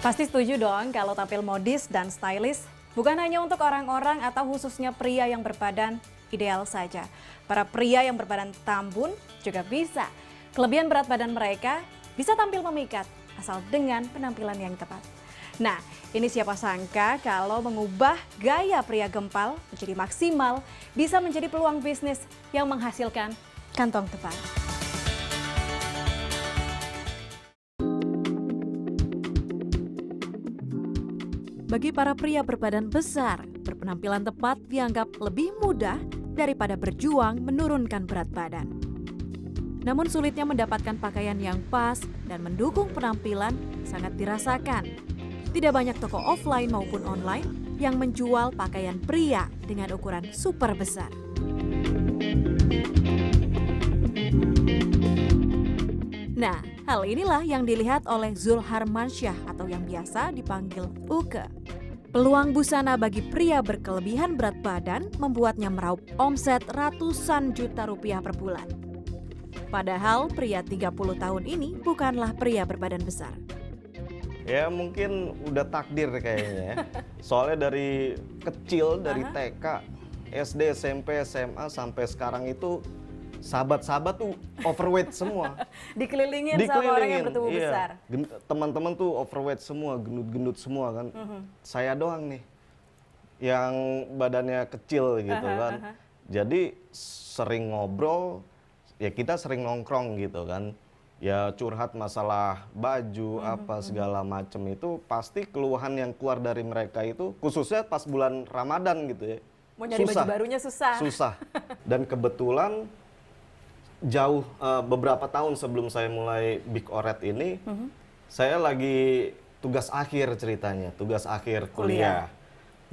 Pasti setuju dong kalau tampil modis dan stylish bukan hanya untuk orang-orang atau khususnya pria yang berbadan ideal saja. Para pria yang berbadan tambun juga bisa. Kelebihan berat badan mereka bisa tampil memikat asal dengan penampilan yang tepat. Nah, ini siapa sangka kalau mengubah gaya pria gempal menjadi maksimal bisa menjadi peluang bisnis yang menghasilkan kantong tepat. Bagi para pria berbadan besar, berpenampilan tepat dianggap lebih mudah daripada berjuang menurunkan berat badan. Namun sulitnya mendapatkan pakaian yang pas dan mendukung penampilan sangat dirasakan. Tidak banyak toko offline maupun online yang menjual pakaian pria dengan ukuran super besar. Nah, hal inilah yang dilihat oleh Zul Harmansyah atau yang biasa dipanggil Uke. Peluang busana bagi pria berkelebihan berat badan membuatnya meraup omset ratusan juta rupiah per bulan. Padahal pria 30 tahun ini bukanlah pria berbadan besar. Ya mungkin udah takdir kayaknya ya. Soalnya dari kecil, dari TK, SD, SMP, SMA sampai sekarang itu sahabat-sahabat tuh overweight semua. Dikelilingin sama orang yang bertubuh iya. besar. Teman-teman tuh overweight semua, gendut-gendut semua kan. Saya doang nih yang badannya kecil gitu kan. Jadi sering ngobrol, ya kita sering nongkrong gitu kan. Ya curhat masalah baju apa segala macem itu pasti keluhan yang keluar dari mereka itu khususnya pas bulan Ramadan gitu ya. Mau nyari baju barunya susah. Susah. Dan kebetulan jauh beberapa tahun sebelum saya mulai Big Oret ini, saya lagi tugas akhir ceritanya, tugas akhir kuliah.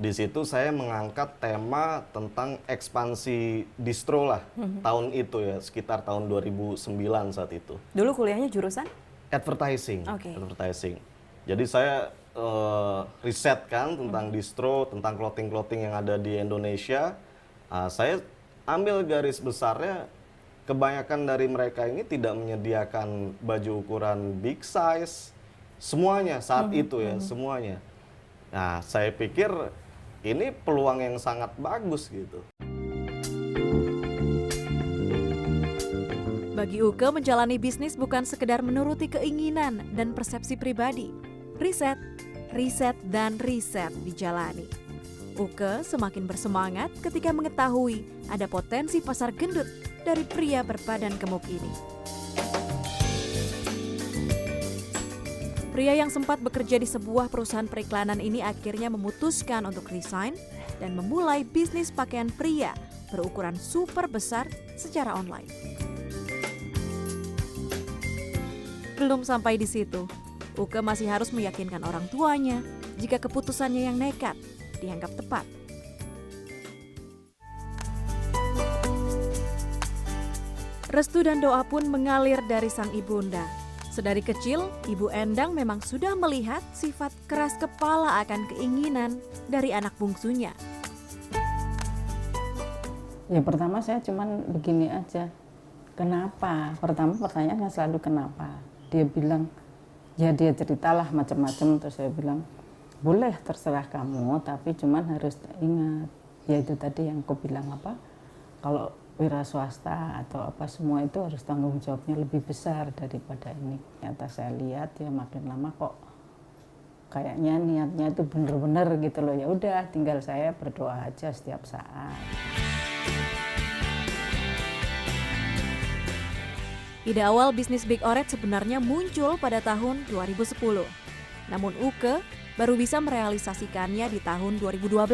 Di situ saya mengangkat tema tentang ekspansi distro lah tahun itu ya, sekitar tahun 2009 saat itu. Dulu kuliahnya jurusan? Advertising. Oke. Advertising. Jadi saya riset kan tentang distro, tentang clothing-clothing yang ada di Indonesia. Saya ambil garis besarnya, kebanyakan dari mereka ini tidak menyediakan baju ukuran big size, semuanya saat itu ya, semuanya. Nah, saya pikir ini peluang yang sangat bagus gitu. Bagi Uke, menjalani bisnis bukan sekedar menuruti keinginan dan persepsi pribadi. Riset, dan riset dijalani. Uke semakin bersemangat ketika mengetahui ada potensi pasar gendut dari pria berbadan gemuk ini. Pria yang sempat bekerja di sebuah perusahaan periklanan ini akhirnya memutuskan untuk resign dan memulai bisnis pakaian pria berukuran super besar secara online. Belum sampai di situ, Uke masih harus meyakinkan orang tuanya jika keputusannya yang nekat dianggap tepat. Restu dan doa pun mengalir dari sang ibunda. Sedari kecil, Ibu Endang memang sudah melihat sifat keras kepala akan keinginan dari anak bungsunya. Ya pertama saya cuman begini aja, kenapa? Pertama pertanyaannya selalu kenapa? Dia bilang, ya dia ceritalah macam-macam, terus saya bilang, boleh terserah kamu, tapi cuman harus ingat, ya itu tadi yang aku bilang apa, kalau wira swasta atau apa semua itu harus tanggung jawabnya lebih besar daripada ini. Ternyata saya lihat ya makin lama kok kayaknya niatnya itu bener-bener gitu loh. Ya udah, tinggal saya berdoa aja setiap saat. Ide awal bisnis Big Oret sebenarnya muncul pada tahun 2010. Namun Uke baru bisa merealisasikannya di tahun 2012.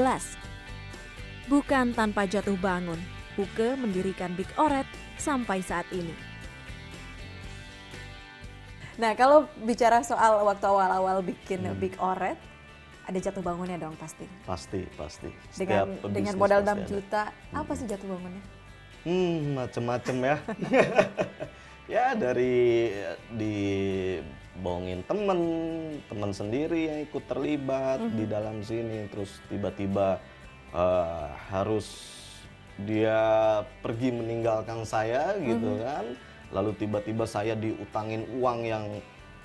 Bukan tanpa jatuh bangun, Uke mendirikan Big Oret sampai saat ini. Nah, kalau bicara soal waktu awal-awal bikin Big Oret, ada jatuh bangunnya dong pasti. Pasti. Dengan modal 6 juta, apa sih jatuh bangunnya? Macem-macem ya. Ya dari dibohongin teman sendiri yang ikut terlibat di dalam sini, terus tiba-tiba harus dia pergi meninggalkan saya gitu kan, lalu tiba-tiba saya diutangin uang yang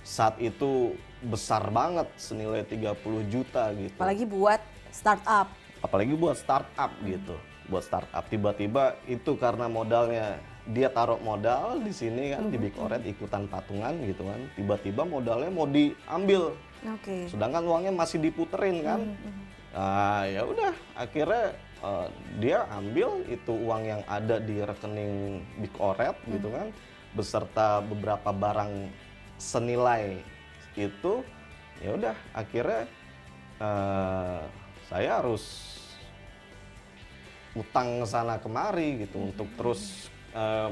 saat itu besar banget senilai 30 juta gitu. Apalagi buat startup. Apalagi buat startup gitu. Buat startup tiba-tiba itu karena modalnya dia taruh modal di sini kan di Big Oret ikutan patungan gitu kan. Tiba-tiba modalnya mau diambil. Oke. Sedangkan uangnya masih diputerin kan. Nah, ya udah akhirnya dia ambil itu uang yang ada di rekening Big Oret gitu kan beserta beberapa barang senilai itu. Ya udah akhirnya saya harus utang sana kemari gitu untuk terus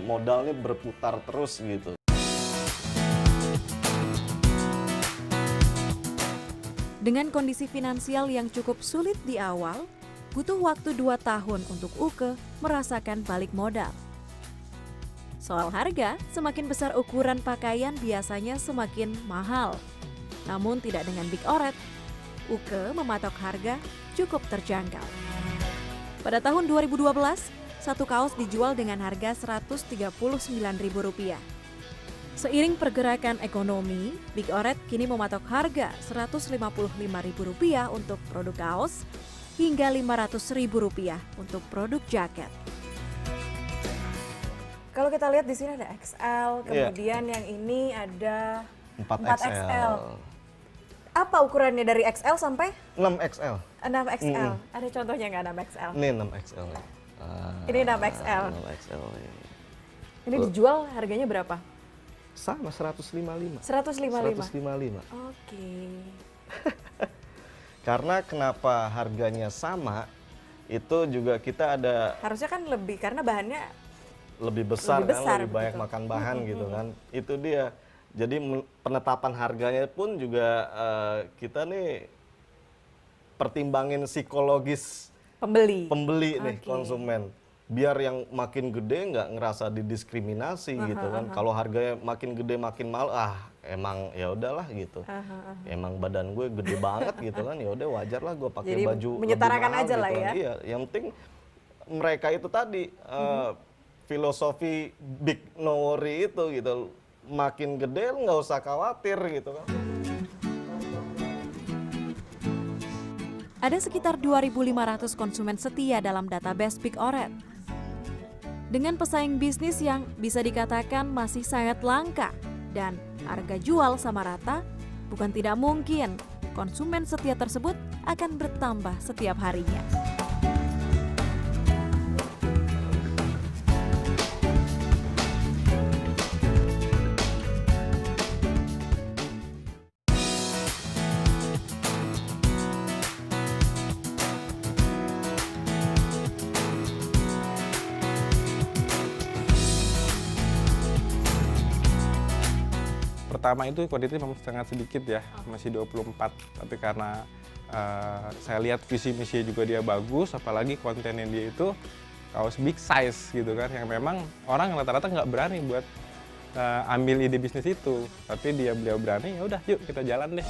modalnya berputar terus gitu. Dengan kondisi finansial yang cukup sulit di awal, butuh waktu 2 tahun untuk Uke merasakan balik modal. Soal harga, semakin besar ukuran pakaian biasanya semakin mahal. Namun tidak dengan Big Oret, Uke mematok harga cukup terjangkau. Pada tahun 2012, satu kaos dijual dengan harga Rp139.000. Seiring pergerakan ekonomi, Big Oret kini mematok harga Rp155.000 untuk produk kaos hingga Rp500.000 untuk produk jaket. Kalau kita lihat di sini ada XL, kemudian yang ini ada 4XL. Apa ukurannya dari XL sampai 6XL. 6XL? Ada contohnya nggak 6XL? Ini 6XL. Ini 6XL. 6XL. Ini dijual harganya berapa? Sama 155. 155. 155. Oke. Karena kenapa harganya sama? Itu juga kita ada Harusnya kan lebih karena bahannya lebih besar, lebih kan, besar lebih banyak begitu. makan bahan gitu kan. Itu dia. Jadi penetapan harganya pun juga kita nih pertimbangin psikologis pembeli. nih konsumen. Biar yang makin gede nggak ngerasa didiskriminasi gitu kan. Kalau harganya makin gede makin mahal, emang ya udahlah gitu. Emang badan gue gede banget gitu kan. Ya udah wajar lah gue pakai Jadi baju menyetarakan lebih mahal aja lah gitu ya. kan. Iya, yang penting mereka itu tadi filosofi big no worry itu gitu. Makin gede lu nggak usah khawatir gitu kan. Ada sekitar 2.500 konsumen setia dalam database Big Oret. Dengan pesaing bisnis yang bisa dikatakan masih sangat langka dan harga jual sama rata, bukan tidak mungkin konsumen setia tersebut akan bertambah setiap harinya. Pertama itu kuantiti memang sangat sedikit ya, masih 24. Tapi karena saya lihat visi misi juga dia bagus, apalagi kontennya dia itu kaos big size gitu kan, yang memang orang rata-rata nggak berani buat ambil ide bisnis itu. Tapi beliau berani, ya udah yuk kita jalan deh.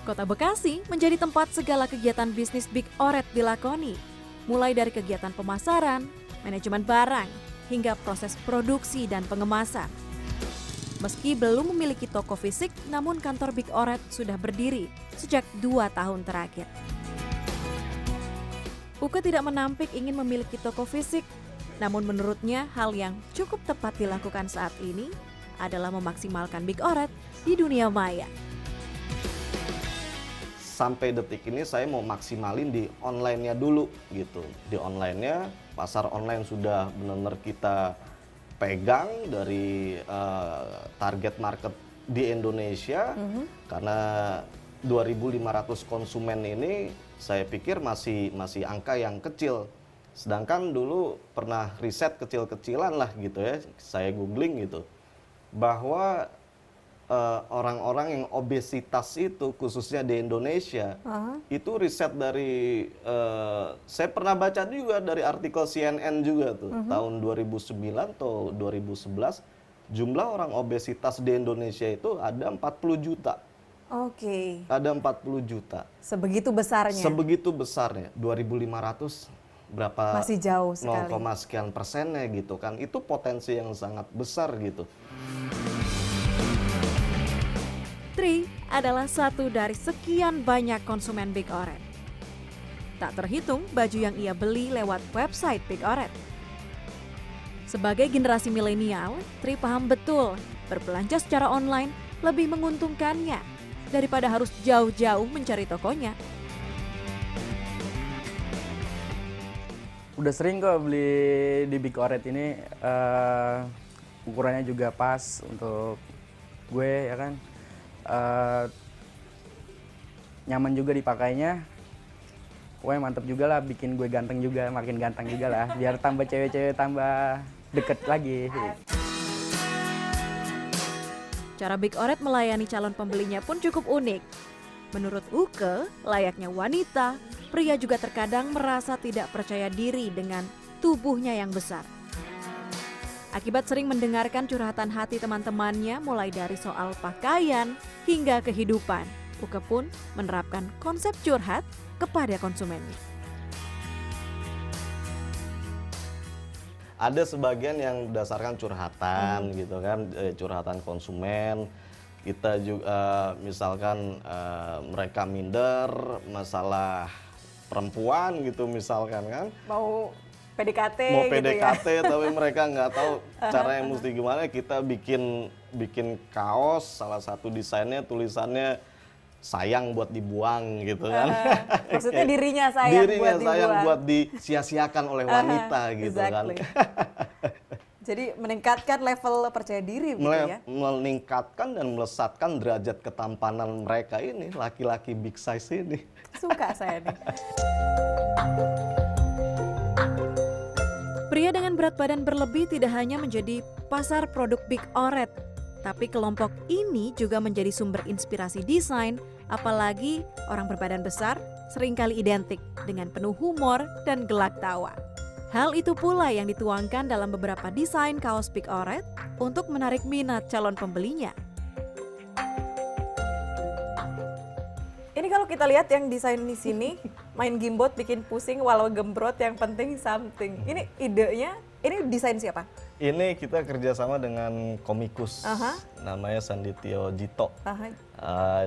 Kota Bekasi menjadi tempat segala kegiatan bisnis Big Oret dilakoni, mulai dari kegiatan pemasaran, manajemen barang, hingga proses produksi dan pengemasan. Meski belum memiliki toko fisik, namun kantor Big Oret sudah berdiri sejak 2 tahun terakhir. Uke tidak menampik ingin memiliki toko fisik, namun menurutnya hal yang cukup tepat dilakukan saat ini adalah memaksimalkan Big Oret di dunia maya. Sampai detik ini saya mau maksimalin di online-nya dulu gitu. Di online-nya, pasar online sudah benar-benar kita pegang dari target market di Indonesia. Karena 2.500 konsumen ini saya pikir masih angka yang kecil. Sedangkan dulu pernah riset kecil-kecilan lah gitu ya, saya googling gitu, bahwa orang-orang yang obesitas itu khususnya di Indonesia, itu riset dari, saya pernah baca juga dari artikel CNN juga tuh, tahun 2009 atau 2011, jumlah orang obesitas di Indonesia itu ada 40 juta. Oke. Ada 40 juta. Sebegitu besarnya. Sebegitu besarnya, 2.500 berapa, Masih jauh sekali. 0, sekian persennya gitu kan. Itu potensi yang sangat besar gitu. Tri adalah satu dari sekian banyak konsumen Big Oret. Tak terhitung baju yang ia beli lewat website Big Oret. Sebagai generasi milenial, Tri paham betul berbelanja secara online lebih menguntungkannya daripada harus jauh-jauh mencari tokonya. Udah sering kok beli di Big Oret ini, ukurannya juga pas untuk gue ya kan. Nyaman juga dipakainya, pokoknya mantep juga lah, bikin gue ganteng juga, makin ganteng juga lah, biar tambah cewek-cewek tambah deket lagi. Cara Big Oret melayani calon pembelinya pun cukup unik. Menurut Uke, layaknya wanita, pria juga terkadang merasa tidak percaya diri dengan tubuhnya yang besar. Akibat sering mendengarkan curhatan hati teman-temannya mulai dari soal pakaian hingga kehidupan, Uke pun menerapkan konsep curhat kepada konsumennya. Ada sebagian yang berdasarkan curhatan gitu kan, curhatan konsumen. Kita juga misalkan mereka minder masalah perempuan gitu misalkan kan. Mau PDKT Mau gitu PDKT ya. tapi mereka nggak tahu caranya mesti gimana. Kita bikin kaos, salah satu desainnya tulisannya sayang buat dibuang gitu kan. Maksudnya dirinya sayang buat dibuang. Sayang buat disia-siakan oleh wanita gitu Exactly. kan. Jadi meningkatkan level percaya diri gitu ya. Meningkatkan dan melesatkan derajat ketampanan mereka ini, laki-laki big size ini. Suka saya nih. Pria dengan berat badan berlebih tidak hanya menjadi pasar produk Big Oret, tapi kelompok ini juga menjadi sumber inspirasi desain, apalagi orang berbadan besar seringkali identik dengan penuh humor dan gelak tawa. Hal itu pula yang dituangkan dalam beberapa desain kaos Big Oret untuk menarik minat calon pembelinya. Ini kalau kita lihat yang desain di sini, main gimbot bikin pusing walau gembrot, yang penting something. Ini idenya, ini desain siapa? Ini kita kerjasama dengan komikus, namanya Sanditio Jito.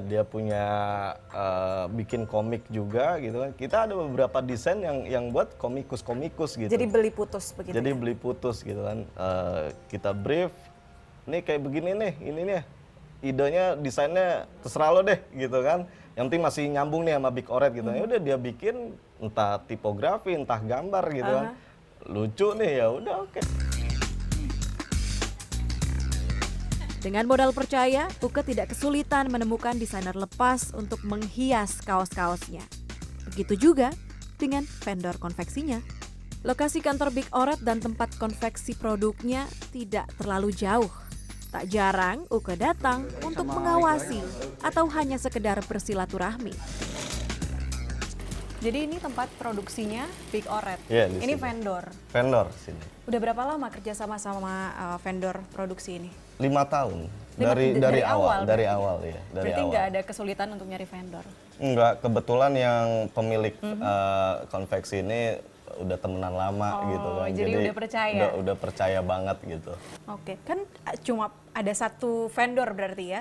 Dia punya bikin komik juga gitu kan. Kita ada beberapa desain yang buat komikus gitu. Jadi beli putus begitu. Jadi beli putus gitu kan. Kita brief, nih kayak begini nih, ini nih. Idenya, desainnya terserah lo deh gitu kan. Yang penting masih nyambung nih sama Big Oret gitu. Ya udah dia bikin entah tipografi, entah gambar gitu kan. Lucu nih, ya udah oke. Dengan modal percaya, Uke tidak kesulitan menemukan desainer lepas untuk menghias kaos-kaosnya. Begitu juga dengan vendor konveksinya. Lokasi kantor Big Oret dan tempat konveksi produknya tidak terlalu jauh. Tak jarang Uke datang untuk mengawasi atau hanya sekedar bersilaturahmi. Jadi ini tempat produksinya Big Oret. Iya, di Ini sini. vendor. Vendor sini. Udah berapa lama kerja sama vendor produksi ini? 5 tahun. Dari awal Dari berarti? awal ya. Dari Berarti awal. nggak ada kesulitan untuk nyari vendor? Enggak, kebetulan yang pemilik konveksi ini udah temenan lama gitu kan. Jadi udah percaya? Udah percaya banget gitu. Oke, kan cuma ada satu vendor berarti ya?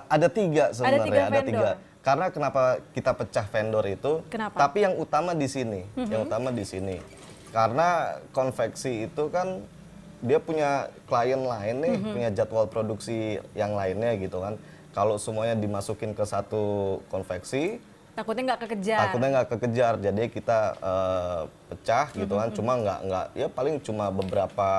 Ada 3 sebenarnya, tiga ada vendor. 3. Karena kenapa kita pecah vendor itu? Kenapa? Tapi yang utama di sini, yang utama di sini. Karena konveksi itu kan dia punya klien lain nih, punya jadwal produksi yang lainnya gitu kan. Kalau semuanya dimasukin ke satu konveksi, Takutnya nggak kekejar. takutnya nggak kekejar, jadi kita pecah gitu kan. Cuma nggak ya paling cuma beberapa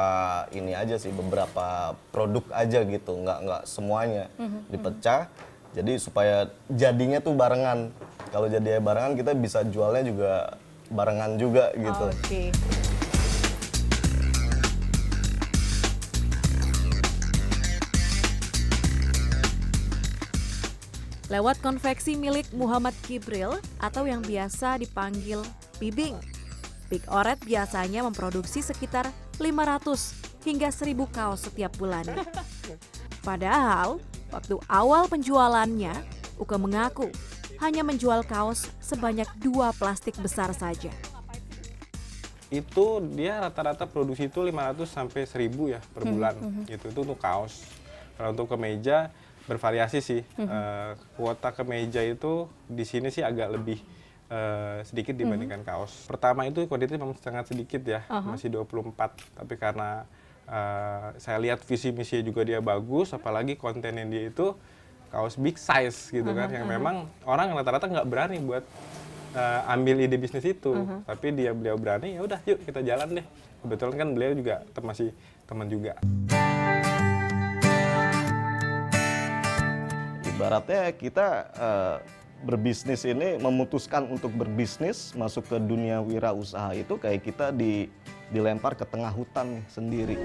ini aja sih, beberapa produk aja gitu, nggak semuanya dipecah. Jadi supaya jadinya tuh barengan. Kalau jadinya barengan kita bisa jualnya juga barengan juga gitu. Oke. Lewat konveksi milik Muhammad Kibril atau yang biasa dipanggil Bibing, Big Oret biasanya memproduksi sekitar 500 hingga 1000 kaos setiap bulannya. Padahal, waktu awal penjualannya, Uke mengaku hanya menjual kaos sebanyak 2 plastik besar saja. Itu dia rata-rata produksi itu 500 sampai 1000 ya per bulan gitu. Itu untuk kaos. Kalau untuk kemeja bervariasi sih. Kuota kemeja itu di sini sih agak lebih sedikit dibandingkan kaos. Pertama itu kuantitas memang sangat sedikit ya, masih 24. Tapi karena saya lihat visi misi juga dia bagus, apalagi kontennya dia itu kaos big size gitu kan, yang memang orang rata-rata nggak berani buat ambil ide bisnis itu. Tapi beliau berani, ya udah yuk kita jalan deh. Kebetulan kan beliau juga masih teman juga. Ibaratnya kita berbisnis ini, memutuskan untuk berbisnis masuk ke dunia wirausaha itu kayak kita dilempar ke tengah hutan sendiri.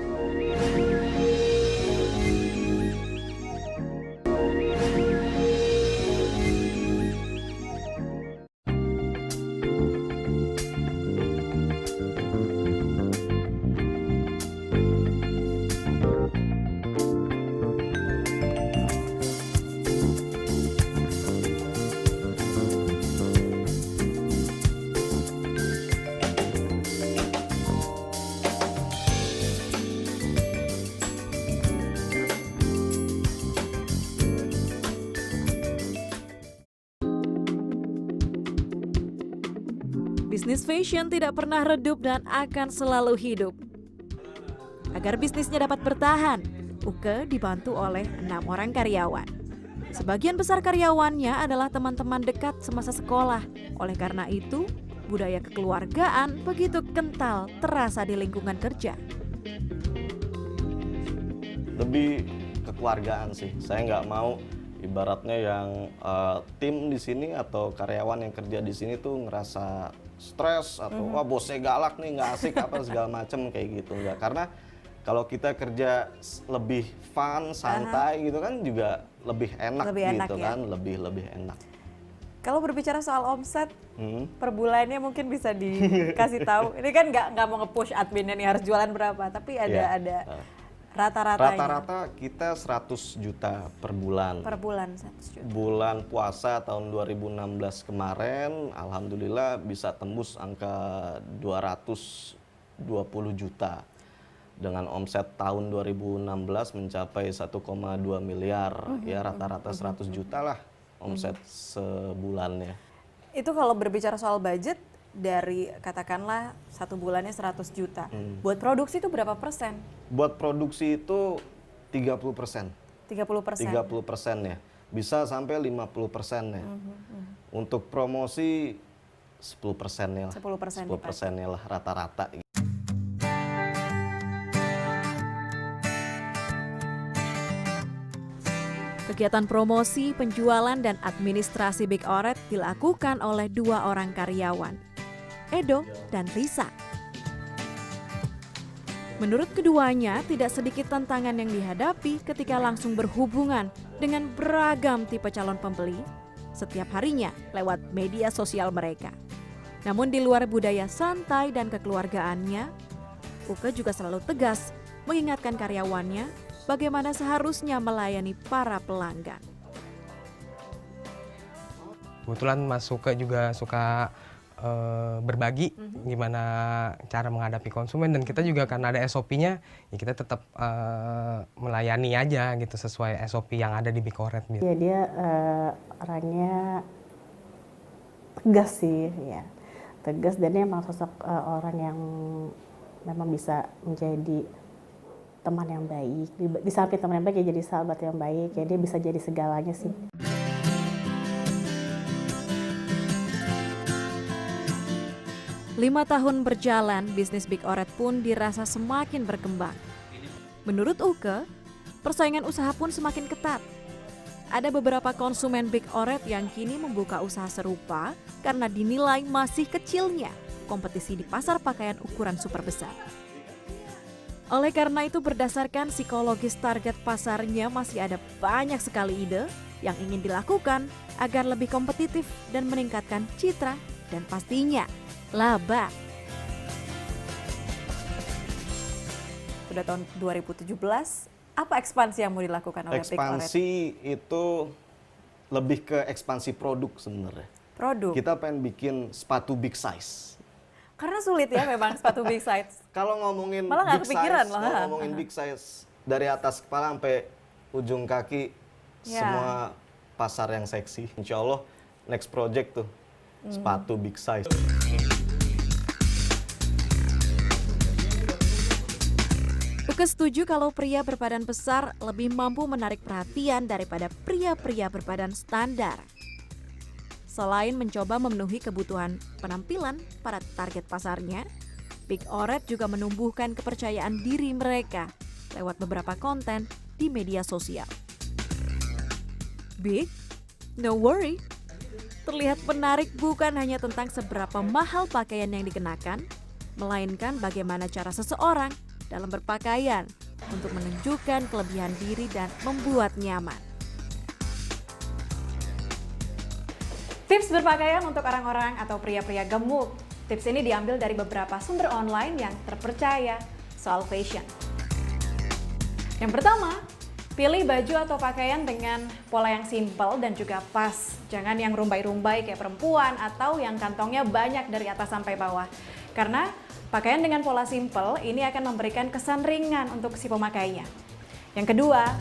Bisnis fashion tidak pernah redup dan akan selalu hidup. Agar bisnisnya dapat bertahan, Uke dibantu oleh 6 orang karyawan. Sebagian besar karyawannya adalah teman-teman dekat semasa sekolah. Oleh karena itu, budaya kekeluargaan begitu kental terasa di lingkungan kerja. Lebih kekeluargaan sih. Saya nggak mau ibaratnya yang tim di sini atau karyawan yang kerja di sini tuh ngerasa stres atau wah bosnya galak nih, nggak asik apa segala macem kayak gitu. Nggak, karena kalau kita kerja lebih fun, santai gitu kan juga lebih enak gitu ya? kan, lebih enak. Kalau berbicara soal omset, per bulannya mungkin bisa dikasih tahu. Ini kan nggak mau nge-push adminnya nih harus jualan berapa, tapi ada rata-ratanya. Rata-rata kita 100 juta per bulan. Per bulan 100 juta. Bulan puasa tahun 2016 kemarin, alhamdulillah bisa tembus angka 220 juta. Dengan omset tahun 2016 mencapai 1,2 miliar, ya rata-rata 100 juta lah omset sebulannya. Itu kalau berbicara soal budget, dari katakanlah 1 bulannya 100 juta. Buat produksi itu berapa persen? Buat produksi itu 30%. 30%? 30% ya. Bisa sampai 50% ya. Untuk promosi 10%-nya lah. 10%-nya lah rata-rata. Kegiatan promosi, penjualan, dan administrasi Big Oret dilakukan oleh 2 orang karyawan, Edo dan Risa. Menurut keduanya, tidak sedikit tantangan yang dihadapi ketika langsung berhubungan dengan beragam tipe calon pembeli setiap harinya lewat media sosial mereka. Namun di luar budaya santai dan kekeluargaannya, Uke juga selalu tegas mengingatkan karyawannya bagaimana seharusnya melayani para pelanggan. Kebetulan Mas Uke juga suka berbagi gimana cara menghadapi konsumen, dan kita juga karena ada SOP-nya, ya kita tetap melayani aja gitu sesuai SOP yang ada di Big Oret gitu. Ya, dia orangnya tegas sih, ya tegas, dan dia memang sosok orang yang memang bisa menjadi teman yang baik. Di samping teman yang baik, ya jadi sahabat yang baik, ya dia bisa jadi segalanya sih. Lima tahun berjalan, bisnis Big Oret pun dirasa semakin berkembang. Menurut Uke, persaingan usaha pun semakin ketat. Ada beberapa konsumen Big Oret yang kini membuka usaha serupa karena dinilai masih kecilnya kompetisi di pasar pakaian ukuran super besar. Oleh karena itu, berdasarkan psikologis target pasarnya, masih ada banyak sekali ide yang ingin dilakukan agar lebih kompetitif dan meningkatkan citra dan pastinya laba. Sudah tahun 2017, apa ekspansi yang mau dilakukan oleh Big Oret? Ekspansi itu lebih ke ekspansi produk sebenarnya. Produk. Kita pengen bikin sepatu big size. Karena sulit ya memang sepatu big size. Kalau ngomongin Malah nggak big kepikiran size, loh. kalau ngomongin big size dari atas kepala sampai ujung kaki, Ya. semua pasar yang seksi. Insya Allah next project tuh sepatu big size. Uke setuju kalau pria berbadan besar lebih mampu menarik perhatian daripada pria-pria berbadan standar. Selain mencoba memenuhi kebutuhan penampilan para target pasarnya, Big Oret juga menumbuhkan kepercayaan diri mereka lewat beberapa konten di media sosial. Big, no worry. Terlihat menarik bukan hanya tentang seberapa mahal pakaian yang dikenakan, melainkan bagaimana cara seseorang dalam berpakaian untuk menunjukkan kelebihan diri dan membuat nyaman. Tips berpakaian untuk orang-orang atau pria-pria gemuk. Tips ini diambil dari beberapa sumber online yang terpercaya soal fashion. Yang pertama, pilih baju atau pakaian dengan pola yang simpel dan juga pas. Jangan yang rumbai-rumbai kayak perempuan atau yang kantongnya banyak dari atas sampai bawah. Karena pakaian dengan pola simpel ini akan memberikan kesan ringan untuk si pemakainya. Yang kedua,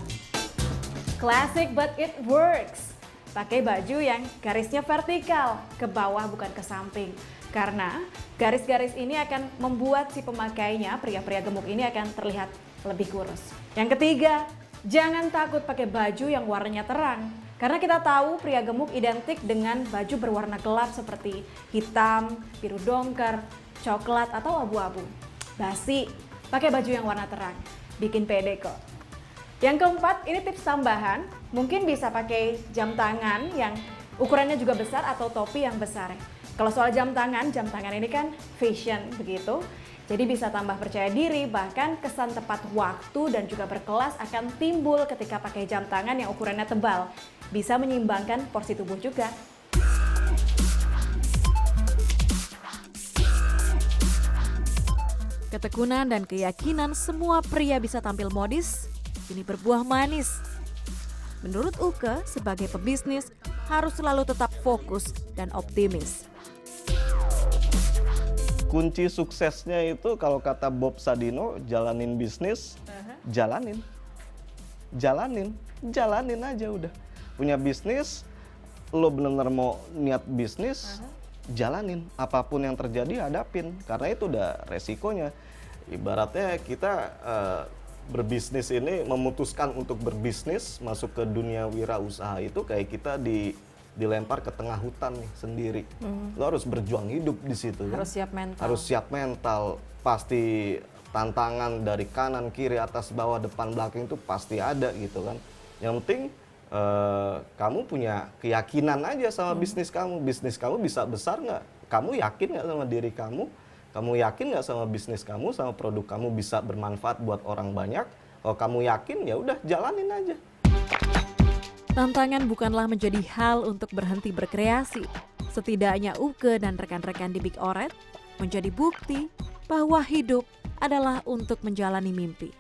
classic but it works. Pakai baju yang garisnya vertikal, ke bawah bukan ke samping. Karena garis-garis ini akan membuat si pemakainya, pria-pria gemuk ini akan terlihat lebih kurus. Yang ketiga, jangan takut pakai baju yang warnanya terang. Karena kita tahu pria gemuk identik dengan baju berwarna gelap seperti hitam, biru dongker, coklat atau abu-abu. Basi, pakai baju yang warna terang, bikin pede kok. Yang keempat, ini tips tambahan, mungkin bisa pakai jam tangan yang ukurannya juga besar atau topi yang besar. Kalau soal jam tangan ini kan fashion begitu. Jadi bisa tambah percaya diri, bahkan kesan tepat waktu dan juga berkelas akan timbul ketika pakai jam tangan yang ukurannya tebal. Bisa menyeimbangkan porsi tubuh juga. Ketekunan dan keyakinan semua pria bisa tampil modis ini berbuah manis. Menurut Uke, sebagai pebisnis harus selalu tetap fokus dan optimis. Kunci suksesnya itu kalau kata Bob Sadino, jalanin bisnis, jalanin aja udah. Punya bisnis, lo bener-bener mau niat bisnis, jalanin. Apapun yang terjadi hadapin, karena itu udah resikonya. Ibaratnya kita berbisnis ini, memutuskan untuk berbisnis, masuk ke dunia wirausaha itu kayak kita dilempar ke tengah hutan nih sendiri. Lo harus berjuang hidup di situ. Harus kan? siap mental. Harus siap mental. Pasti tantangan dari kanan, kiri, atas, bawah, depan, belakang itu pasti ada gitu kan. Yang penting kamu punya keyakinan aja sama bisnis kamu. Bisnis kamu bisa besar nggak? Kamu yakin nggak sama diri kamu? Kamu yakin nggak sama bisnis kamu, sama produk kamu bisa bermanfaat buat orang banyak? Kalau kamu yakin, ya udah jalanin aja. Tantangan bukanlah menjadi hal untuk berhenti berkreasi. Setidaknya Uke dan rekan-rekan di Big Oret menjadi bukti bahwa hidup adalah untuk menjalani mimpi.